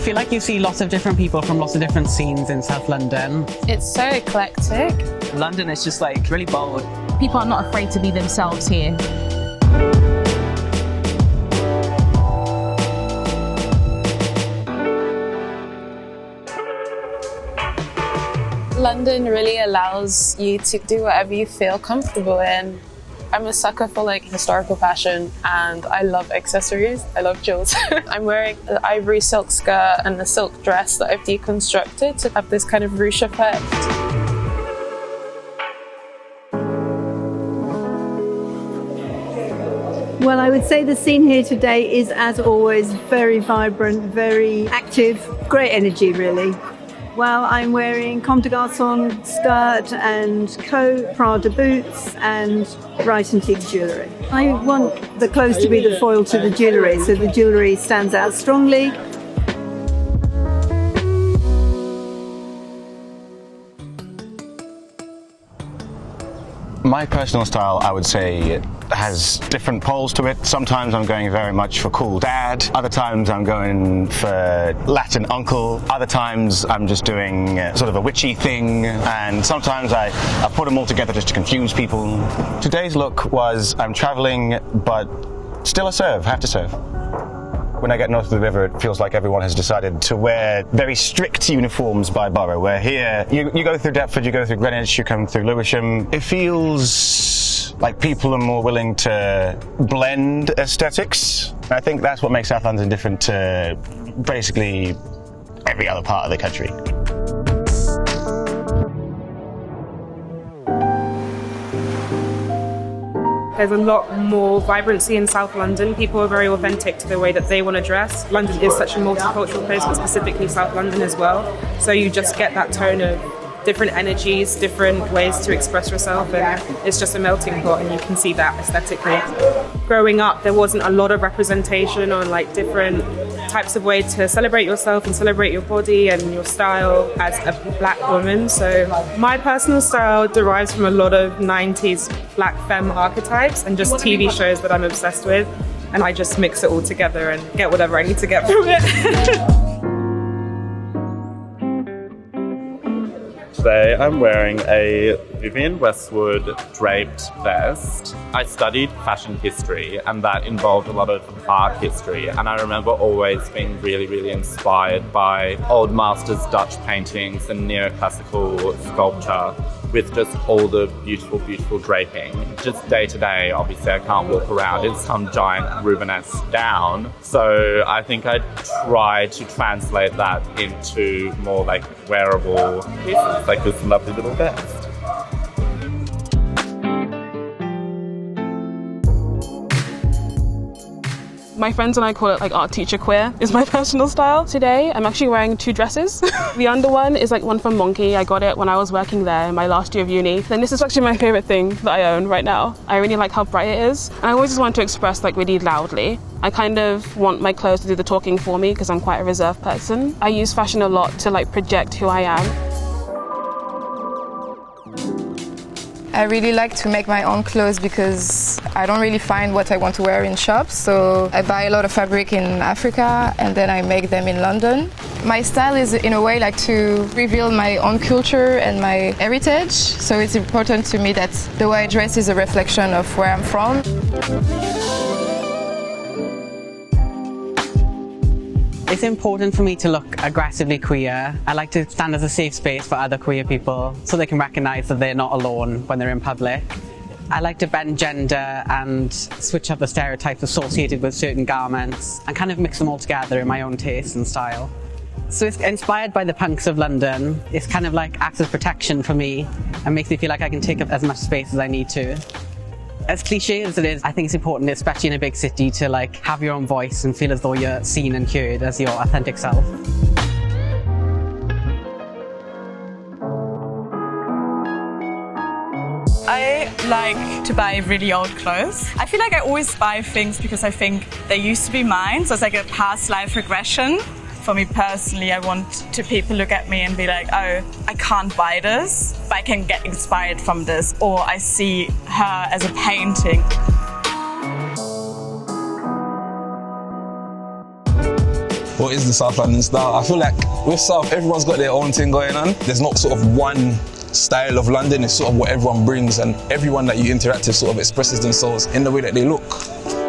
feel like you see lots of different people from lots of different scenes in South London. It's so eclectic. London is just like really bold. People are not afraid to be themselves here. London really allows you to do whatever you feel comfortable in. I'm a sucker for like historical fashion and I love accessories. I love jewels. I'm wearing an ivory silk skirt and a silk dress that I've deconstructed to have this kind of ruche effect. Well, I would say the scene here today is, as always, very vibrant, very active, great energy, really. Well, I'm wearing Comme des Garçons skirt and coat, Prada boots and bright antique jewellery. I want the clothes to be the foil to the jewellery, so the jewellery stands out strongly. My personal style, I would say, has different poles to it. Sometimes I'm going very much for cool dad. Other times I'm going for Latin uncle. Other times I'm just doing sort of a witchy thing. And sometimes I put them all together just to confuse people. Today's look was I'm traveling, but still a serve, have to serve. When I get north of the river, it feels like everyone has decided to wear very strict uniforms by borough, where here, you go through Deptford, you go through Greenwich, you come through Lewisham. It feels like people are more willing to blend aesthetics. And I think that's what makes South London different to basically every other part of the country. There's a lot more vibrancy in South London. People are very authentic to the way that they want to dress. London is such a multicultural place, but specifically South London as well. So you just get that tone of different energies, different ways to express yourself, and it's just a melting pot, and you can see that aesthetically. Growing up, there wasn't a lot of representation on like different types of ways to celebrate yourself and celebrate your body and your style as a black woman. So my personal style derives from a lot of 90s black femme archetypes and just TV shows that I'm obsessed with, and I just mix it all together and get whatever I need to get from it. Today I'm wearing a Vivienne Westwood draped vest. I studied fashion history and that involved a lot of art history, and I remember always being really, really inspired by old masters Dutch paintings and neoclassical sculpture with just all the beautiful, beautiful draping. Just day to day, obviously I can't walk around in some giant Rubenesque gown. So I think I try to translate that into more like wearable pieces, like this lovely little vest. My friends and I call it like art teacher queer is my personal style. Today I'm actually wearing two dresses. The under one is like one from Monkey. I got it when I was working there in my last year of uni. And this is actually my favorite thing that I own right now. I really like how bright it is. And I always just want to express like really loudly. I kind of want my clothes to do the talking for me because I'm quite a reserved person. I use fashion a lot to like project who I am. I really like to make my own clothes because I don't really find what I want to wear in shops. So I buy a lot of fabric in Africa and then I make them in London. My style is in a way like to reveal my own culture and my heritage. So it's important to me that the way I dress is a reflection of where I'm from. It's important for me to look aggressively queer. I like to stand as a safe space for other queer people so they can recognise that they're not alone when they're in public. I like to bend gender and switch up the stereotypes associated with certain garments and kind of mix them all together in my own taste and style. So it's inspired by the punks of London. It's kind of like acts as protection for me and makes me feel like I can take up as much space as I need to. As cliche as it is, I think it's important, especially in a big city, to like have your own voice and feel as though you're seen and heard as your authentic self. I like to buy really old clothes. I feel like I always buy things because I think they used to be mine, so it's like a past life regression. For me personally, I want to people look at me and be like, oh, I can't buy this, but I can get inspired from this, or I see her as a painting. what is the South London style. I feel like with South, everyone's got their own thing going on. There's not sort of one style of London, it's sort of what everyone brings, and everyone that you interact with sort of expresses themselves in the way that they look.